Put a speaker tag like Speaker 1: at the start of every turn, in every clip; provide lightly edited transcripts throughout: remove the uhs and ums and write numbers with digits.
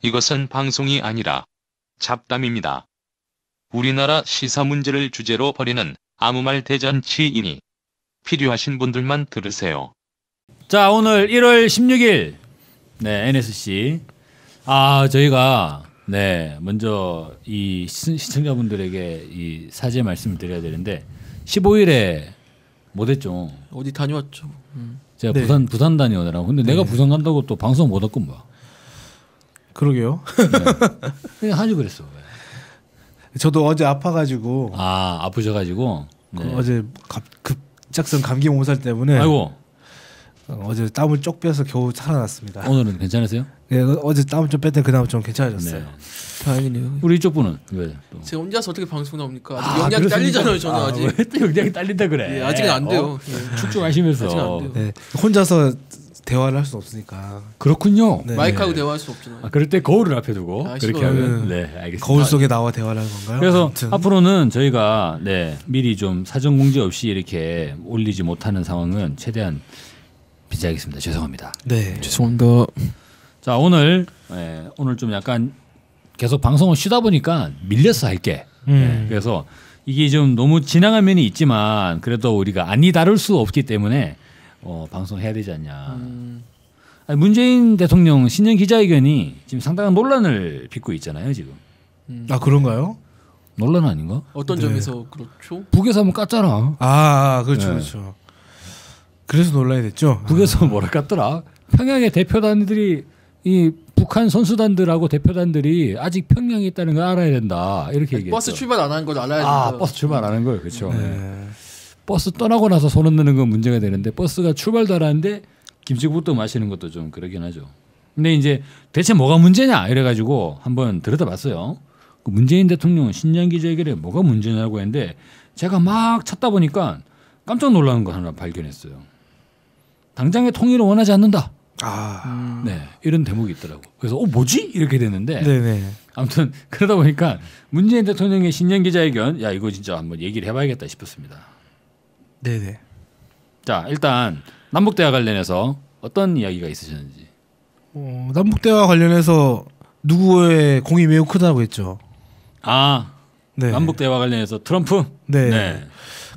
Speaker 1: 이것은 방송이 아니라 잡담입니다. 우리나라 시사 문제를 주제로 벌이는 아무 말 대잔치이니 필요하신 분들만 들으세요.
Speaker 2: 자, 오늘 1월 16일 네, NSC 저희가 먼저 이 시청자분들에게 이 사죄 말씀을 드려야 되는데 15일에 못했죠.
Speaker 3: 어디 다녀왔죠.
Speaker 2: 제가
Speaker 4: 네.
Speaker 2: 부산 다녀오느라고. 근데 내가 부산 간다고 또 방송 못 했건 뭐야.
Speaker 4: 그러게요.
Speaker 2: 네. 그냥 하지 그랬어.
Speaker 4: 저도 어제 아파가지고
Speaker 2: 아프셔가지고
Speaker 4: 어제 급작성 감기 몸살 때문에
Speaker 2: 아이고
Speaker 4: 어제 땀을 쪽 빼서 겨우 살아났습니다.
Speaker 2: 오늘은 괜찮으세요?
Speaker 4: 네, 어제 땀을 좀 뺐더니 그나마 좀 괜찮아졌어요.
Speaker 2: 네.
Speaker 3: 다행이네요.
Speaker 2: 우리 이쪽 분은 왜 또?
Speaker 3: 제가 혼자서 어떻게 방송 나옵니까? 아직 영향이 딸리잖아요. 저는 아직.
Speaker 2: 왜 또 영향이 딸린다 그래?
Speaker 3: 예, 아직은 안 돼요. 예.
Speaker 2: 축축하시면서.
Speaker 3: 아직은 안 돼요.
Speaker 4: 네, 혼자서 대화를 할 수 없으니까.
Speaker 2: 그렇군요.
Speaker 4: 네.
Speaker 3: 마이크하고 대화할 수 없잖아요.
Speaker 2: 그럴 때 거울을 앞에 두고 그렇게
Speaker 3: 싫어요.
Speaker 2: 하면 알겠습니다.
Speaker 4: 거울 속에 나와 대화를 하는 건가요?
Speaker 2: 그래서
Speaker 4: 아무튼.
Speaker 2: 앞으로는 저희가 미리 좀 사전 공지 없이 이렇게 올리지 못하는 상황은 최대한 비자하겠습니다. 죄송합니다.
Speaker 4: 네.
Speaker 3: 죄송합니다.
Speaker 2: 자, 오늘 좀 약간 계속 방송을 쉬다 보니까 밀려서 할게. 그래서 이게 좀 너무 지나간 면이 있지만 그래도 우리가 아니 다룰 수 없기 때문에 방송해야 되지 않냐. 아니, 문재인 대통령 신년 기자회견이 지금 상당한 논란을 빚고 있잖아요, 지금.
Speaker 4: 아 그런가요?
Speaker 2: 논란 아닌가?
Speaker 3: 어떤 점에서 그렇죠?
Speaker 2: 북에서 한번 깠잖아.
Speaker 4: 그렇죠,
Speaker 2: 네.
Speaker 4: 그렇죠. 그래서 논란이 됐죠.
Speaker 2: 북에서 뭐라 깠더라? 평양의 대표단들이 이 북한 선수단들하고 대표단들이 아직 평양에 있다는 걸 알아야 된다. 이렇게 얘기했죠.
Speaker 3: 버스 출발 안 한 걸 알아야 된다.
Speaker 2: 버스 출발 안 한 거예요, 그렇죠.
Speaker 4: 네.
Speaker 2: 버스 떠나고 나서 손 흔드는 건 문제가 되는데 버스가 출발도 안 하는데 김치국도 마시는 것도 좀 그러긴 하죠. 근데 이제 대체 뭐가 문제냐 이래가지고 한번 들여다봤어요. 그 문재인 대통령 신년 기자회견에 뭐가 문제냐고 했는데 제가 막 찾다 보니까 깜짝 놀라는 거 하나 발견했어요. 당장의 통일을 원하지 않는다. 이런 대목이 있더라고. 그래서 뭐지? 이렇게 됐는데
Speaker 4: 네네.
Speaker 2: 아무튼 그러다 보니까 문재인 대통령의 신년 기자회견 이거 진짜 한번 얘기를 해봐야겠다 싶었습니다.
Speaker 4: 네네.
Speaker 2: 자, 일단 남북대화 관련해서 어떤 이야기가 있으셨는지.
Speaker 4: 남북대화 관련해서 누구의 공이 매우 크다고 했죠.
Speaker 2: 네. 남북대화 관련해서 트럼프?
Speaker 4: 네.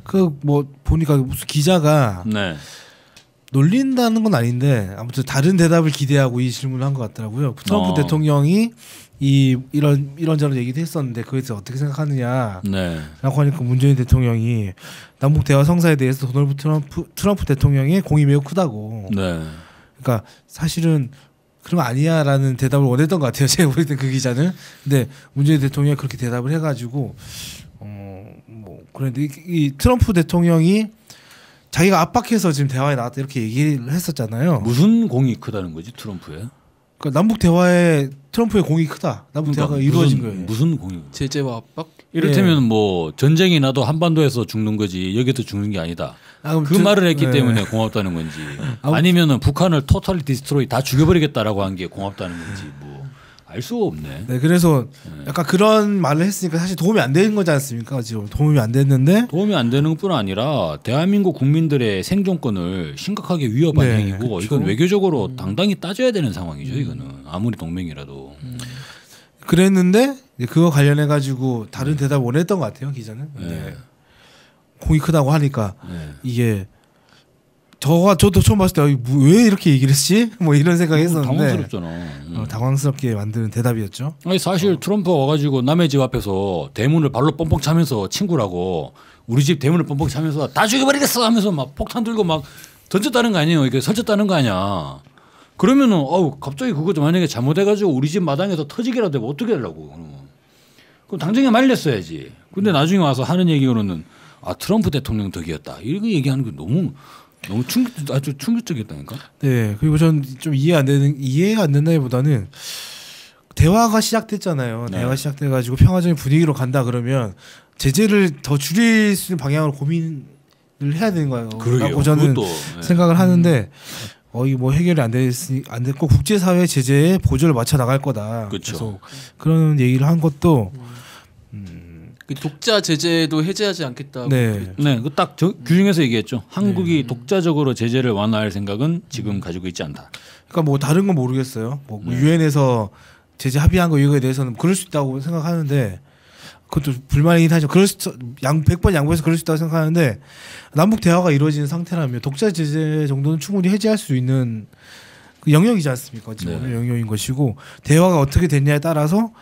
Speaker 4: 그 뭐 보니까 무슨 기자가 놀린다는 건 아닌데 아무튼 다른 대답을 기대하고 이 질문을 한 것 같더라고요. 트럼프 대통령이 이런저런 얘기도 했었는데 그에 대해서 어떻게 생각하느냐라고 하니까 문재인 대통령이 남북 대화 성사에 대해서 도널드 트럼프 대통령의 공이 매우 크다고. 그러니까 사실은 그런 거 아니야라는 대답을 원했던 것 같아요. 제가 볼 때 그 기자는. 근데 문재인 대통령이 그렇게 대답을 해가지고 뭐 그런데 이 트럼프 대통령이 자기가 압박해서 지금 대화에 나왔다 이렇게 얘기를 했었잖아요.
Speaker 2: 무슨 공이 크다는 거지 트럼프에?
Speaker 4: 그러니까 남북 대화에 트럼프의 공이 크다. 남북 대화가 이루어진 거예요.
Speaker 2: 무슨 공이?
Speaker 3: 제재와 압박?
Speaker 2: 이를테면 뭐 전쟁이 나도 한반도에서 죽는 거지 여기도 죽는 게 아니다. 그 말을 했기 때문에 고맙다는 건지 아니면은 북한을 토탈리 디스트로이 다 죽여버리겠다라고 한 게 고맙다는 건지 뭐 알 수가 없네.
Speaker 4: 네, 그래서 약간 그런 말을 했으니까 사실 도움이 안 되는 거지 않습니까? 지금 도움이 안 됐는데
Speaker 2: 도움이 안 되는 것뿐 아니라 대한민국 국민들의 생존권을 심각하게 위협한 행위고
Speaker 4: 그렇죠.
Speaker 2: 이건 외교적으로 당당히 따져야 되는 상황이죠. 이거는 아무리 동맹이라도.
Speaker 4: 그랬는데 그거 관련해 가지고 다른 대답을 원했던 것 같아요 기자는. 공이 크다고 하니까 이게 저도 처음 봤을 때 왜 이렇게 얘기를 했지? 뭐 이런 생각했었는데
Speaker 2: 당황스럽잖아.
Speaker 4: 당황스럽게 만드는 대답이었죠.
Speaker 2: 아니 사실 트럼프 와가지고 남의 집 앞에서 대문을 발로 뻥뻥 차면서 친구라고 우리 집 대문을 뻥뻥 차면서 다 죽여버리겠어 하면서 막 폭탄 들고 막 던졌다는 거 아니에요? 이게 설쳤다는 거 아니야? 그러면은 갑자기 그거 만약에 잘못해가지고 우리 집 마당에서 터지기라도 되면 어떻게 하려고? 그럼 당장에 말렸어야지. 근데 나중에 와서 하는 얘기로는 트럼프 대통령 덕이었다. 이렇게 얘기하는 게 너무 아주 충격적이었다니까.
Speaker 4: 네, 그리고 전 좀 이해가 안 된다기보다는 대화가 시작됐잖아요. 대화가 시작돼가지고 평화적인 분위기로 간다 그러면 제재를 더 줄일 수 있는 방향으로 고민을 해야 되는 거예요. 라고 저는 생각을 하는데 뭐 해결이 안 됐고 국제사회 제재에 보조를 맞춰 나갈 거다. 그래서 그런 얘기를 한 것도.
Speaker 3: 그 독자 제재도 해제하지 않겠다고.
Speaker 2: 그 딱 규정해서 얘기했죠. 한국이 독자적으로 제재를 완화할 생각은 지금 가지고 있지 않다.
Speaker 4: 그러니까 뭐 다른 건 모르겠어요. 뭐 유엔에서 제재 합의한 거 이거에 대해서는 그럴 수 있다고 생각하는데 그것도 불만이긴 하죠. 100번 양보해서 그럴 수 있다고 생각하는데 남북 대화가 이루어지는 상태라면 독자 제재 정도는 충분히 해제할 수 있는 그 영역이지 않습니까? 어찌 보면 영역인 것이고 대화가 어떻게 됐냐에 따라서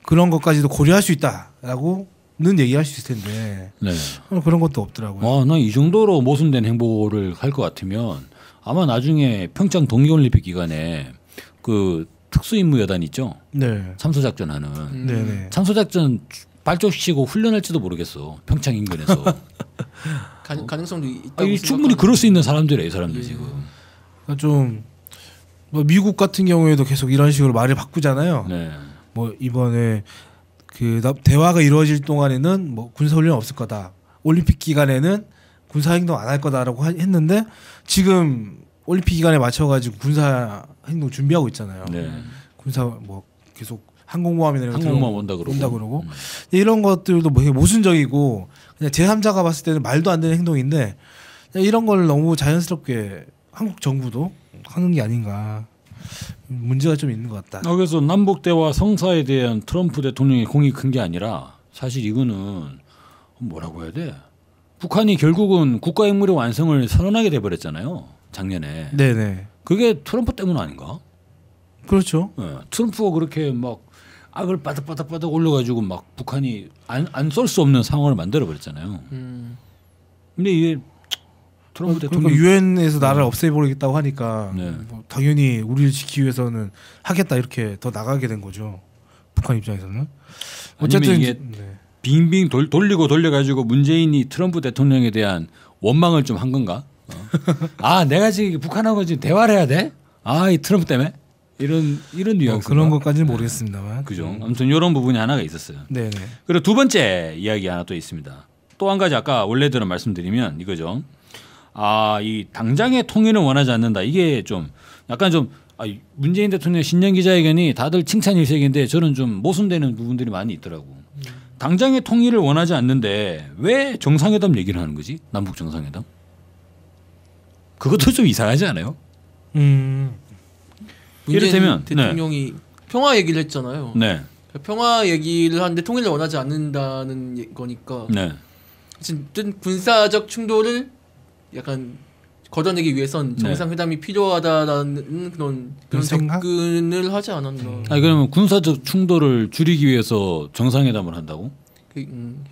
Speaker 4: 그런 것까지도 고려할 수 있다라고는 얘기할 수 있을 텐데 그런 것도 없더라고요.
Speaker 2: 난 이 정도로 모순된 행보를 할 것 같으면 아마 나중에 평창 동계올림픽 기간에 그 특수임무여단 있죠.
Speaker 4: 네.
Speaker 2: 참소작전하는
Speaker 4: 네네.
Speaker 2: 참소작전 발족시키고 훈련할지도 모르겠어. 평창 인근에서.
Speaker 3: 가능성도 있다고
Speaker 2: 충분히 그럴 수 있는 사람들이에요. 이 사람들 지금.
Speaker 4: 좀 뭐 미국 같은 경우에도 계속 이런 식으로 말을 바꾸잖아요.
Speaker 2: 네.
Speaker 4: 뭐 이번에 그 대화가 이루어질 동안에는 뭐 군사훈련 없을 거다. 올림픽 기간에는 군사행동 안 할 거다라고 했는데 지금 올림픽 기간에 맞춰가지고 군사행동 준비하고 있잖아요.
Speaker 2: 네.
Speaker 4: 군사 뭐 계속 항공모함이나
Speaker 2: 항공모함 온다 그러고.
Speaker 4: 이런 것들도 뭐 모순적이고 그냥 제3자가 봤을 때는 말도 안 되는 행동인데 이런 걸 너무 자연스럽게 한국 정부도 하는 게 아닌가. 문제가 좀 있는 것 같다.
Speaker 2: 그래서 남북 대화 성사에 대한 트럼프 대통령의 공이 큰 게 아니라 사실 이거는 뭐라고 해야 돼? 북한이 결국은 국가행무의 완성을 선언하게 돼버렸잖아요. 작년에.
Speaker 4: 네네.
Speaker 2: 그게 트럼프 때문 아닌가?
Speaker 4: 그렇죠.
Speaker 2: 네. 트럼프가 그렇게 막 악을 바닥바닥 올려가지고 막 북한이 안 쏠 수 없는 상황을 만들어 버렸잖아요. 근데 이게 트럼프 대통령
Speaker 4: 유엔에서 나라를 없애버리겠다고 하니까
Speaker 2: 네.
Speaker 4: 뭐 당연히 우리를 지키기 위해서는 하겠다 이렇게 더 나가게 된 거죠. 북한 입장에서는.
Speaker 2: 어쨌든 이게 빙빙 돌리고 돌려가지고 문재인이 트럼프 대통령에 대한 원망을 좀 한 건가? 내가 지금 북한하고 지금 대화를 해야 돼? 이 트럼프 때문에? 이런 뉘앙스.
Speaker 4: 그런 것까지는 모르겠습니다만.
Speaker 2: 그죠. 아무튼 이런 부분이 하나가 있었어요.
Speaker 4: 네네.
Speaker 2: 그리고 두 번째 이야기 하나 또 있습니다. 또 한 가지 아까 원래대로 말씀드리면 이거죠. 이 당장의 통일은 원하지 않는다. 이게 좀 약간 좀 문재인 대통령 신년 기자회견이 다들 칭찬 일색인데 저는 좀 모순되는 부분들이 많이 있더라고. 당장의 통일을 원하지 않는데 왜 정상회담 얘기를 하는 거지? 남북 정상회담? 그것도 좀 이상하지 않아요?
Speaker 3: 문재인 대통령이 평화 얘기를 했잖아요.
Speaker 2: 네.
Speaker 3: 평화 얘기를 하는데 통일을 원하지 않는다는 거니까.
Speaker 2: 네.
Speaker 3: 어쨌든 군사적 충돌을 약간 걷어내기 위해선 정상회담이 필요하다라는 그런 접근을 하지 않았나.
Speaker 2: 그러면 군사적 충돌을 줄이기 위해서 정상회담을 한다고?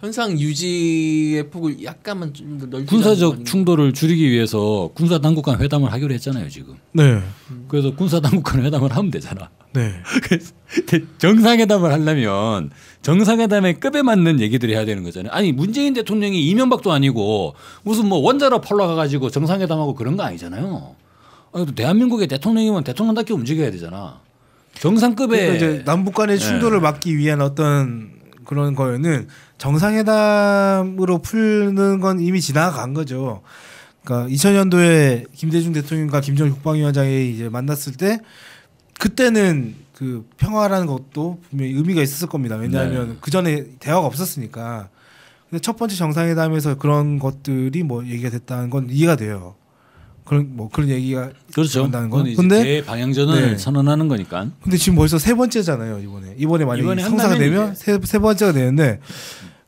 Speaker 3: 현상 유지의 폭을 약간만 좀 더 넓히는
Speaker 2: 군사적 충돌을 줄이기 위해서 군사 당국 간 회담을 하기로 했잖아요 지금.
Speaker 4: 네.
Speaker 2: 그래서 군사 당국 간 회담을 하면 되잖아.
Speaker 4: 네.
Speaker 2: 정상회담을 하려면 정상회담의 급에 맞는 얘기들을 해야 되는 거잖아요. 아니 문재인 대통령이 이명박도 아니고 무슨 뭐 원자로 팔러 가가지고 정상회담하고 그런 거 아니잖아요. 대한민국의 대통령이면 대통령답게 움직여야 되잖아. 정상급의
Speaker 4: 그러니까 이제 남북 간의 충돌을 막기 위한 어떤 그런 거에는 정상회담으로 풀는 건 이미 지나간 거죠. 그러니까 2000년도에 김대중 대통령과 김정일 국방위원장이 이제 만났을 때 그때는 그 평화라는 것도 분명히 의미가 있었을 겁니다. 왜냐하면 그 전에 대화가 없었으니까. 근데 첫 번째 정상회담에서 그런 것들이 뭐 얘기가 됐다는 건 이해가 돼요. 그런 얘기가
Speaker 2: 그렇죠.
Speaker 4: 나온다는 건.
Speaker 2: 근데 방향전을 선언하는 거니까.
Speaker 4: 근데 지금 벌써 세 번째잖아요. 이번에 만약에 성사가 되면 세 번째가 되는데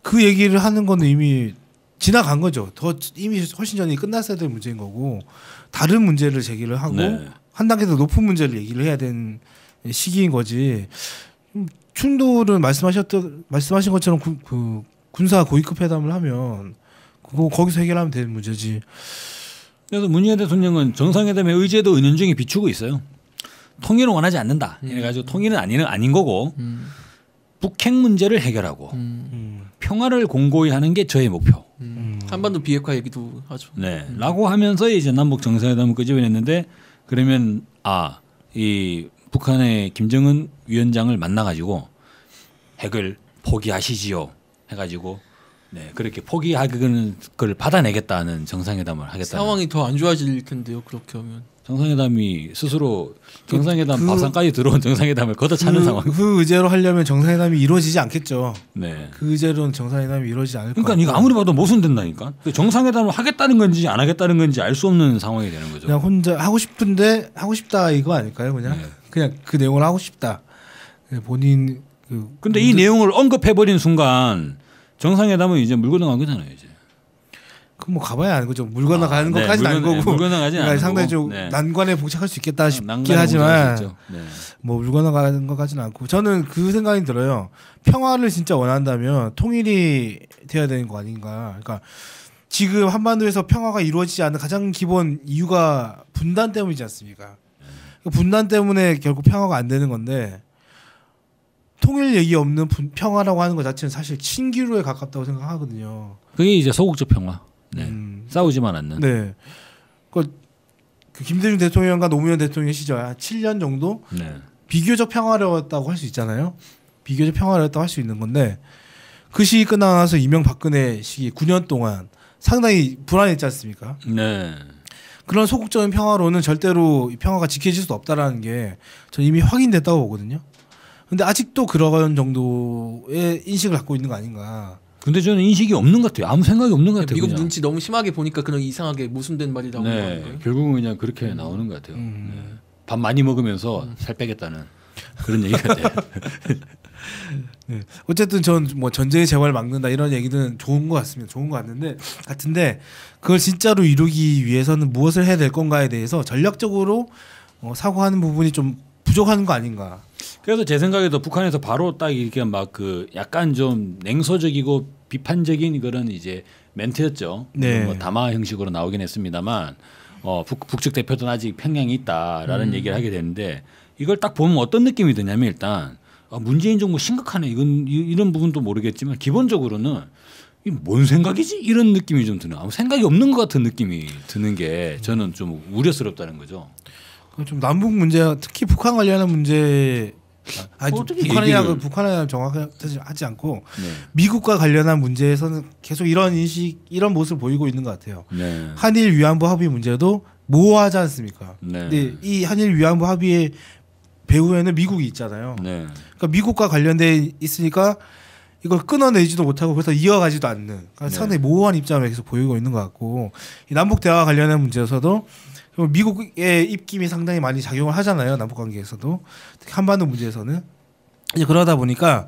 Speaker 4: 그 얘기를 하는 건 이미 지나간 거죠. 이미 훨씬 전에 끝났어야 될 문제인 거고 다른 문제를 제기를 하고 한 단계 더 높은 문제를 얘기를 해야 되는 시기인 거지. 충돌은 말씀하신 것처럼 그 군사 고위급 회담을 하면 그거 거기서 해결하면 되는 문제지.
Speaker 2: 그래서 문재인 대통령은 정상회담의 의제도 은연중에 비추고 있어요. 통일은 원하지 않는다. 그래가지고 통일은 아닌 거고 북핵 문제를 해결하고 평화를 공고히 하는 게 저의 목표.
Speaker 3: 한반도 비핵화 얘기도 하죠.
Speaker 2: 네, 라고 하면서 이제 남북 정상회담을 끄집어냈는데 그러면 이 북한의 김정은 위원장을 만나가지고 핵을 포기하시지요 해가지고. 네, 그렇게 포기하는 걸 받아내겠다는 정상회담을 하겠다.
Speaker 3: 상황이 더 안 좋아질 텐데요. 그렇게 하면
Speaker 2: 정상회담이 스스로 정상회담 밥상까지 들어온 정상회담을 걷어차는 상황.
Speaker 4: 그 의제로 하려면 정상회담이 이루어지지 않겠죠.
Speaker 2: 네.
Speaker 4: 그 의제로는 정상회담이 이루어지지 않을 거예요.
Speaker 2: 그러니까 이거 아무리 봐도 모순된다니까. 정상회담을 하겠다는 건지 안 하겠다는 건지 알 수 없는 상황이 되는 거죠.
Speaker 4: 그냥 혼자 하고 싶은데 하고 싶다 이거 아닐까요? 그냥 그 내용을 하고 싶다. 본인
Speaker 2: 근데 이 내용을 언급해버린 순간 정상회담은 이제 물 건너간 거잖아요. 이제.
Speaker 4: 그뭐 가봐야 아는 거죠. 물 건너가는
Speaker 2: 네,
Speaker 4: 것까지는 아닌 거고.
Speaker 2: 물 건너가진 않고
Speaker 4: 상당히 좀 난관에 봉착할 수 있겠다 싶긴 하지만 뭐 물 건너가는 것까지는 않고 저는 그 생각이 들어요. 평화를 진짜 원한다면 통일이 돼야 되는 거 아닌가. 그러니까 지금 한반도에서 평화가 이루어지지 않는 가장 기본 이유가 분단 때문이지 않습니까? 분단 때문에 결국 평화가 안 되는 건데 통일 얘기 없는 평화라고 하는 것 자체는 사실 신기루에 가깝다고 생각하거든요.
Speaker 2: 그게 이제 소극적 평화. 네. 싸우지만 않는.
Speaker 4: 네. 그 김대중 대통령과 노무현 대통령 시절 한 7년 정도 비교적 평화로웠다고 할 수 있잖아요. 비교적 평화로웠다고 할 수 있는 건데 그 시기 끝나고 나서 이명박근혜 시기 9년 동안 상당히 불안했지 않습니까?
Speaker 2: 네.
Speaker 4: 그런 소극적인 평화로는 절대로 평화가 지켜질 수 없다라는 게 저는 이미 확인됐다고 보거든요. 근데 아직도 그런 정도의 인식을 갖고 있는 거 아닌가.
Speaker 2: 근데 저는 인식이 없는 것 같아요. 아무 생각이 없는 것 같아요.
Speaker 3: 미국
Speaker 2: 그냥.
Speaker 3: 눈치 너무 심하게 보니까 그런 이상하게 모순된 말이 나오는 거예요.
Speaker 2: 결국은 그냥 그렇게 나오는 것 같아요. 밥 많이 먹으면서 살 빼겠다는 그런 얘기 같아요.
Speaker 4: 네. 어쨌든 전 뭐 전쟁의 재발을 막는다 이런 얘기는 좋은 것 같습니다. 좋은 것 같은데 그걸 진짜로 이루기 위해서는 무엇을 해야 될 건가에 대해서 전략적으로 사고하는 부분이 좀 부족한 거 아닌가.
Speaker 2: 그래서 제 생각에도 북한에서 바로 딱 이렇게 막 그 약간 좀 냉소적이고 비판적인 그런 이제 멘트였죠.
Speaker 4: 네.
Speaker 2: 뭐 담화 형식으로 나오긴 했습니다만 북측 대표도 아직 평양에 있다라는 얘기를 하게 되는데 이걸 딱 보면 어떤 느낌이 드냐면 일단 문재인 정부 심각하네. 이런 부분도 모르겠지만 기본적으로는 이 뭔 생각이지? 이런 느낌이 좀 드는. 아무 생각이 없는 것 같은 느낌이 드는 게 저는 좀 우려스럽다는 거죠.
Speaker 4: 좀 남북 문제, 특히 북한 관련한 문제, 북한이라고 정확하게 하지 않고 미국과 관련한 문제에서는 계속 이런 인식, 이런 모습을 보이고 있는 것 같아요.
Speaker 2: 네.
Speaker 4: 한일 위안부 합의 문제도 모호하지 않습니까? 근데 이 한일 위안부 합의의 배후에는 미국이 있잖아요. 그러니까 미국과 관련돼 있으니까 이걸 끊어내지도 못하고 그래서 이어가지도 않는 그러니까 상당히 모호한 입장을 계속 보이고 있는 것 같고 이 남북 대화 관련한 문제에서도 미국의 입김이 상당히 많이 작용을 하잖아요. 남북 관계에서도 특히 한반도 문제에서는 이제 그러다 보니까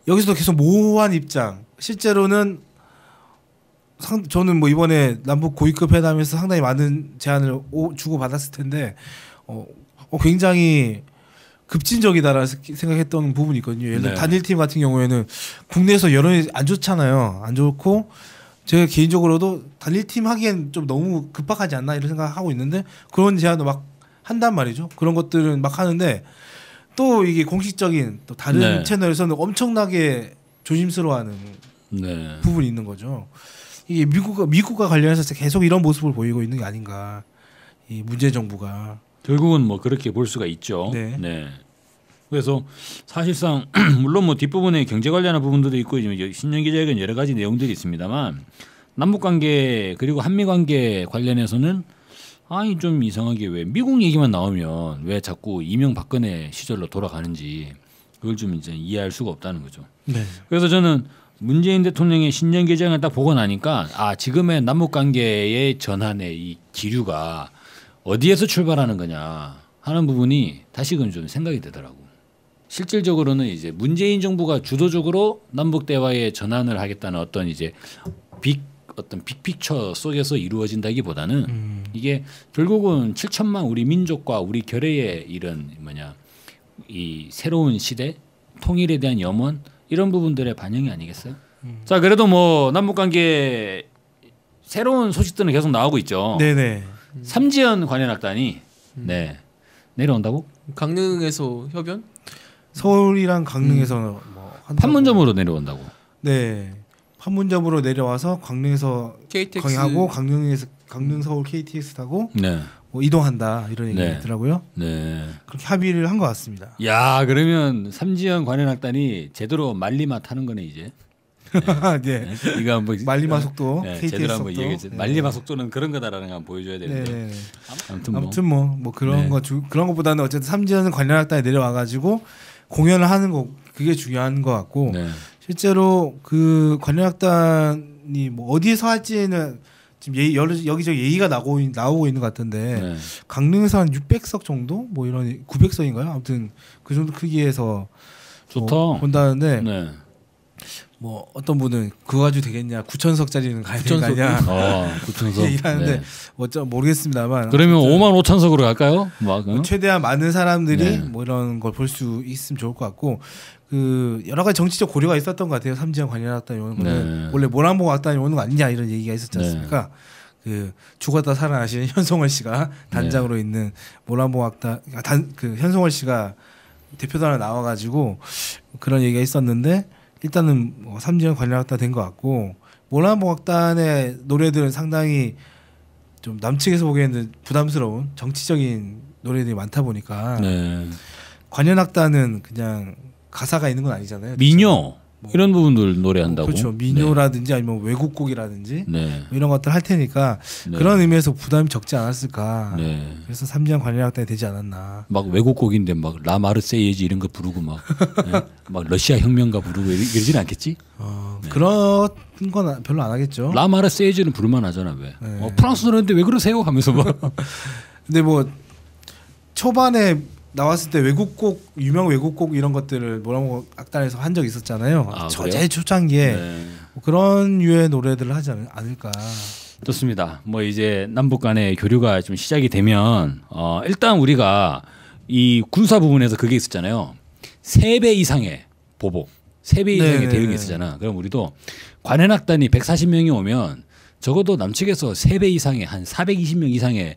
Speaker 4: 여기서도 계속 모호한 입장. 실제로는 저는 뭐 이번에 남북 고위급 회담에서 상당히 많은 제안을 주고 받았을 텐데 굉장히 급진적이다라는 생각했던 부분이 있거든요. 예를 들어 단일팀 같은 경우에는 국내에서 여론이 안 좋잖아요. 안 좋고 제가 개인적으로도 단일팀 하기엔 좀 너무 급박하지 않나 이런 생각하고 있는데 그런 제안도 막 한단 말이죠. 그런 것들은 막 하는데 또 이게 공식적인 또 다른 채널에서는 엄청나게 조심스러워하는 부분이 있는 거죠. 이게 미국과 관련해서 계속 이런 모습을 보이고 있는 게 아닌가. 이 문재인 정부가
Speaker 2: 결국은 뭐 그렇게 볼 수가 있죠. 네. 그래서 사실상 물론 뭐 뒷부분에 경제 관련한 부분도 있고 신년 기자회견 여러 가지 내용들이 있습니다만 남북 관계 그리고 한미 관계 관련해서는 좀 이상하게 왜 미국 얘기만 나오면 왜 자꾸 이명박근혜 시절로 돌아가는지 그걸 좀 이제 이해할 수가 없다는 거죠. 그래서 저는 문재인 대통령의 신년 기자회견을 딱 보고 나니까 지금의 남북 관계의 전환의 이 기류가 어디에서 출발하는 거냐 하는 부분이 다시금 좀 생각이 되더라고. 실질적으로는 이제 문재인 정부가 주도적으로 남북 대화의 전환을 하겠다는 어떤 이제 빅픽처 속에서 이루어진다기보다는 이게 결국은 7천만 우리 민족과 우리 결의의 이런 이 새로운 시대 통일에 대한 염원 이런 부분들의 반영이 아니겠어요? 자 그래도 뭐 남북 관계 새로운 소식들은 계속 나오고 있죠. 삼지연 관현악단이 내려온다고?
Speaker 3: 강릉에서 협연?
Speaker 4: 서울이랑 강릉에서 뭐
Speaker 2: 판문점으로 내려온다고.
Speaker 4: 판문점으로 내려와서 강릉에서
Speaker 3: KTX
Speaker 4: 강의하고 강릉 서울 KTX 타고 뭐 이동한다 이런 얘기더라고요. 그렇게 합의를 한 것 같습니다.
Speaker 2: 야 그러면 삼지연 관현악단이 제대로 말리마 타는 거네 이제. 이거 한번
Speaker 4: 말리마 속도 KTX
Speaker 2: 제대로 한번
Speaker 4: 속도.
Speaker 2: 얘기해. 말리마 속도는 그런 거다라는 거 한번 보여줘야 되는데.
Speaker 4: 아무튼 뭐 그런 그런 것보다는 어쨌든 삼지연 관현악단에 내려와가지고 공연을 하는 거 그게 중요한 것 같고 실제로 그 관현악단이 뭐 어디에서 할지는 지금 여기저기 얘기가 나오고 있는 것 같은데
Speaker 2: 네.
Speaker 4: 강릉에서 한 600석 정도 뭐 이런 900석인가요? 아무튼 그 정도 크기에서
Speaker 2: 좋다.
Speaker 4: 본다는데
Speaker 2: 네.
Speaker 4: 뭐 어떤 분은 그거 가지고 되겠냐 9,000석짜리는 가야 되는 거 아니야
Speaker 2: 9,000석.
Speaker 4: 얘기하는데
Speaker 2: 네.
Speaker 4: 어쩌 모르겠습니다만
Speaker 2: 그러면 55,000석으로 갈까요? 막
Speaker 4: 뭐 최대한 많은 사람들이
Speaker 2: 네.
Speaker 4: 뭐 이런 걸 볼 수 있으면 좋을 것 같고 그 여러 가지 정치적 고려가 있었던 것 같아요. 삼지연 관현악단이 오는 거는
Speaker 2: 네.
Speaker 4: 원래 모란봉 악단이 오는 거 아니냐 이런 얘기가 있었지
Speaker 2: 네.
Speaker 4: 않습니까? 그 죽었다 살아나신 현송월 씨가 단장으로 있는 모란봉 악단 그 현송월 씨가 대표단에 나와가지고 그런 얘기가 있었는데 일단은 뭐 삼지연 관현악단 된 것 같고 모란봉 악단의 노래들은 상당히 좀 남측에서 보기에는 부담스러운 정치적인 노래들이 많다 보니까
Speaker 2: 네.
Speaker 4: 관현악단은 그냥 가사가 있는 건 아니잖아요.
Speaker 2: 민요 이런 부분들 노래한다고.
Speaker 4: 그렇죠. 민요라든지 아니면 외국곡이라든지
Speaker 2: 네.
Speaker 4: 뭐 이런 것들 할 테니까
Speaker 2: 네.
Speaker 4: 그런 의미에서 부담이 적지 않았을까.
Speaker 2: 네.
Speaker 4: 그래서 삼지연 관현악단이 되지 않았나.
Speaker 2: 막 외국곡인데 막 라마르세이지 이런 거 부르고 막, 네? 막 러시아 혁명가 부르고 이러지는 않겠지? 네.
Speaker 4: 그런 건 별로 안 하겠죠.
Speaker 2: 라마르세이지는 부를만 하잖아 왜?
Speaker 4: 네.
Speaker 2: 프랑스 노래인데 왜 그러세요? 하면서 막.
Speaker 4: 근데 뭐 초반에 나왔을 때 외국곡 유명 외국곡 이런 것들을 모란봉 악단에서 한 적이 있었잖아요.
Speaker 2: 아,
Speaker 4: 제일 초창기에
Speaker 2: 네.
Speaker 4: 뭐 그런 유의 노래들을 하지 않을까.
Speaker 2: 좋습니다. 뭐 이제 남북 간의 교류가 좀 시작이 되면 일단 우리가 이 군사 부분에서 그게 있었잖아요. 3배 이상의 보복, 3배 이상의
Speaker 4: 네네네.
Speaker 2: 대응이 있었잖아. 그럼 우리도 관현악단이 140명이 오면 적어도 남측에서 3배 이상의 한 420명 이상의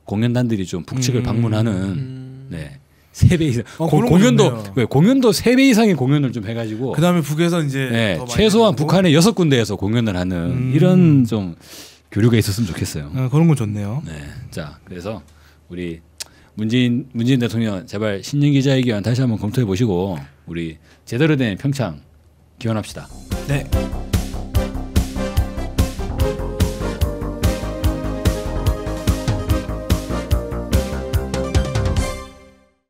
Speaker 2: 공연단들이 좀 북측을 방문하는 네. 3배 이상
Speaker 4: 그런 거
Speaker 2: 공연도
Speaker 4: 좋네요.
Speaker 2: 왜 공연도 3배 이상의 공연을 좀 해가지고
Speaker 4: 그다음에 북에서 이제
Speaker 2: 네,
Speaker 4: 더 많이
Speaker 2: 최소한
Speaker 4: 들어오고.
Speaker 2: 북한의 6군데에서 공연을 하는 이런 좀 교류가 있었으면 좋겠어요.
Speaker 4: 그런 건 좋네요.
Speaker 2: 네, 자 그래서 우리 문재인 대통령 제발 신년 기자회견 다시 한번 검토해 보시고 우리 제대로 된 평창 기원합시다.
Speaker 4: 네.